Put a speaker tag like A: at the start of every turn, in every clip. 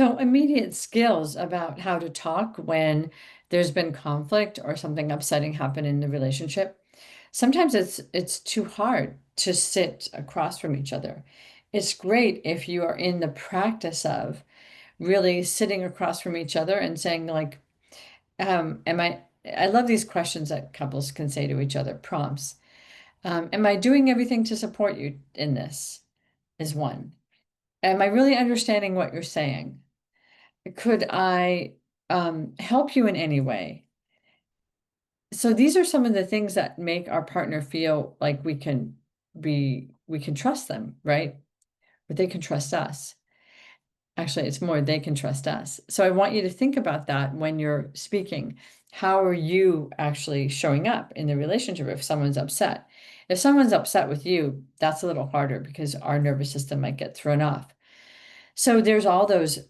A: So immediate skills about how to talk when there's been conflict or something upsetting happen in the relationship. Sometimes it's too hard to sit across from each other. It's great if you are in the practice of really sitting across from each other and saying like, am I love these questions that couples can say to each other, prompts. Am I doing everything to support you in this? Is one. Am I really understanding what you're saying? Could I help you in any way? So these are some of the things that make our partner feel like we can trust them, right? Or they can trust us. Actually, it's more they can trust us. So I want you to think about that when you're speaking. How are you actually showing up in the relationship if someone's upset? If someone's upset with you, that's a little harder because our nervous system might get thrown off. So there's all those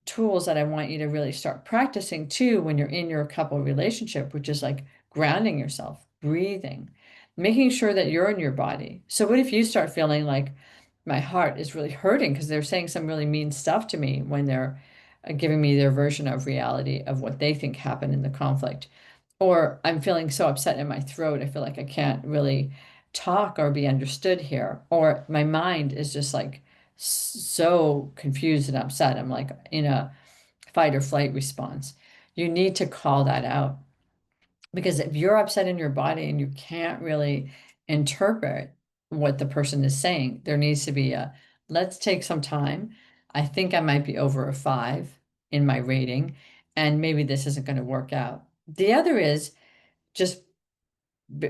A: tools that I want you to really start practicing too when you're in your couple relationship, which is like grounding yourself, breathing, making sure that you're in your body. So what if you start feeling like my heart is really hurting because they're saying some really mean stuff to me when they're giving me their version of reality of what they think happened in the conflict? Or I'm feeling so upset in my throat, I feel like I can't really talk or be understood here. Or my mind is just like so confused and upset. I'm like in a fight or flight response. You need to call that out because if you're upset in your body and you can't really interpret what the person is saying, there needs to be a let's take some time. I think I might be over a 5 in my rating, and maybe this isn't going to work out. The other is just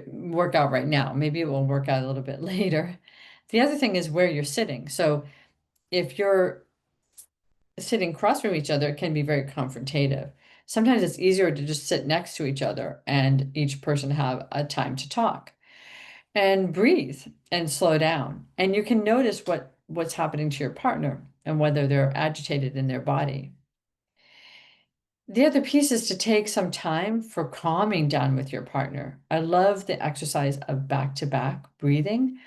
A: work out right now. Maybe it will work out a little bit later. The other thing is where you're sitting. So if you're sitting across from each other, it can be very confrontative. Sometimes it's easier to just sit next to each other and each person have a time to talk and breathe and slow down. And you can notice what's happening to your partner and whether they're agitated in their body. The other piece is to take some time for calming down with your partner. I love the exercise of back to back breathing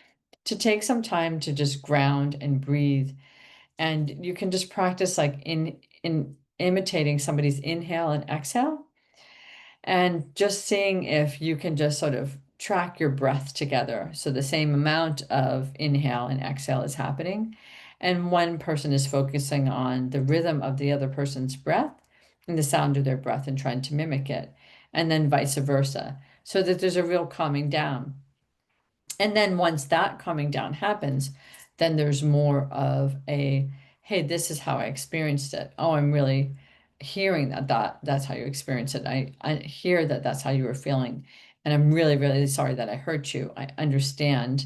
A: to take some time to just ground and breathe. And you can just practice like in imitating somebody's inhale and exhale and just seeing if you can just sort of track your breath together. So the same amount of inhale and exhale is happening. And one person is focusing on the rhythm of the other person's breath and the sound of their breath and trying to mimic it, and then vice versa, so that there's a real calming down. And then once that calming down happens, then there's more of a, hey, this is how I experienced it. Oh, I'm really hearing that's how you experienced it. I hear that that's how you were feeling. And I'm really, really sorry that I hurt you. I understand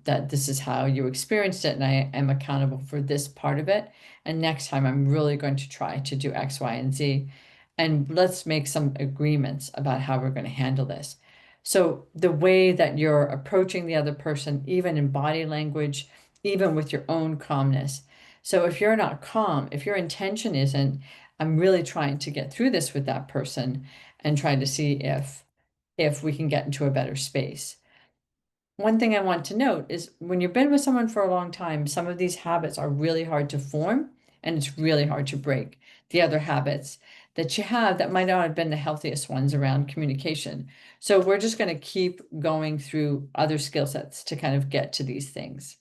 A: that this is how you experienced it, and I am accountable for this part of it. And next time, I'm really going to try to do X, Y, and Z. And let's make some agreements about how we're going to handle this. So, the way that you're approaching the other person, even in body language, even with your own calmness. So, if you're not calm, if your intention isn't, I'm really trying to get through this with that person and trying to see if we can get into a better space. One thing I want to note is when you've been with someone for a long time, some of these habits are really hard to form and it's really hard to break. The other habits that you have that might not have been the healthiest ones around communication. So we're just going to keep going through other skill sets to kind of get to these things.